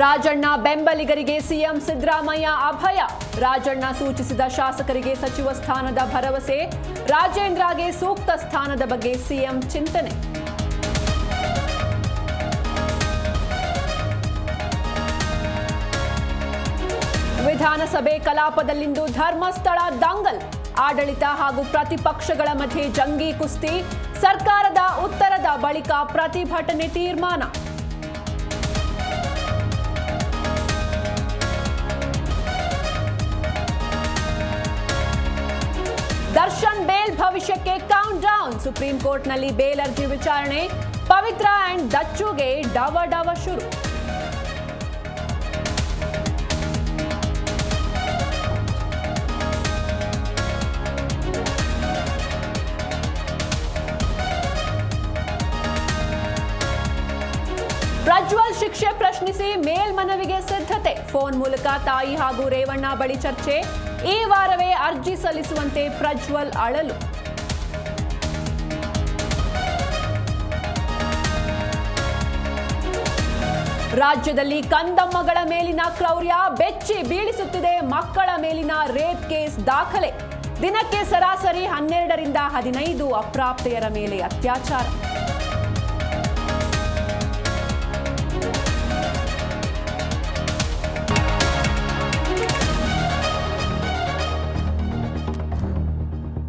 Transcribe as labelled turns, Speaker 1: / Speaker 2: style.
Speaker 1: Rajanna ಬೆಂಬಲಿಗರಿಗೆ CM Siddaramaiah ಅಭಯ. ರಾಜಣ್ಣ ಸೂಚಿಸಿದ ಶಾಸಕರಿಗೆ ಸಚಿವ ಸ್ಥಾನದ ಭರವಸೆ. ರಾಜೇಂದ್ರಗೆ ಸೂಕ್ತ ಸ್ಥಾನದ ಬಗ್ಗೆ ಸಿಎಂ ಚಿಂತನೆ. ವಿಧಾನಸಭೆ ಕಲಾಪದಲ್ಲಿಂದು ಧರ್ಮಸ್ಥಳ ದಂಗಲ್. ಆಡಳಿತ ಹಾಗೂ ಪ್ರತಿಪಕ್ಷಗಳ ಮಧ್ಯೆ ಜಂಗಿ ಕುಸ್ತಿ. ಸರ್ಕಾರದ ಉತ್ತರದ ಬಳಿಕ ಪ್ರತಿಭಟನೆ ತೀರ್ಮಾನ. ದರ್ಶನ್ ಬೇಲ್ ಭವಿಷ್ಯಕ್ಕೆ ಕೌಂಟ್ ಡೌನ್. ಸುಪ್ರೀಂ ಕೋರ್ಟ್ನಲ್ಲಿ ಬೇಲ್ ಅರ್ಜಿ ವಿಚಾರಣೆ. ಪವಿತ್ರ ಅಂಡ್ ದಚ್ಚುಗೆ ಡವ ಶುರು. ಪ್ರಜ್ವಲ್ ಶಿಕ್ಷೆ ಪ್ರಶ್ನಿಸಿ ಮೇಲ್ಮನವಿಗೆ ಸಿದ್ಧತೆ. ಫೋನ್ ಮೂಲಕ ತಾಯಿ ಹಾಗೂ ರೇವಣ್ಣ ಬಳಿ ಚರ್ಚೆ. ಈ ವಾರವೇ ಅರ್ಜಿ ಸಲ್ಲಿಸುವಂತೆ ಪ್ರಜ್ವಲ್ ಅಳಲು. ರಾಜ್ಯದಲ್ಲಿ ಕಂದಮ್ಮಗಳ ಮೇಲಿನ ಕ್ರೌರ್ಯ ಬೆಚ್ಚಿ ಬೀಳಿಸುತ್ತಿದೆ. ಮಕ್ಕಳ ಮೇಲಿನ ರೇಪ್ ಕೇಸ್ ದಾಖಲೆ. ದಿನಕ್ಕೆ ಸರಾಸರಿ 12 ರಿಂದ 15 ಅಪ್ರಾಪ್ತೆಯರ ಮೇಲೆ ಅತ್ಯಾಚಾರ.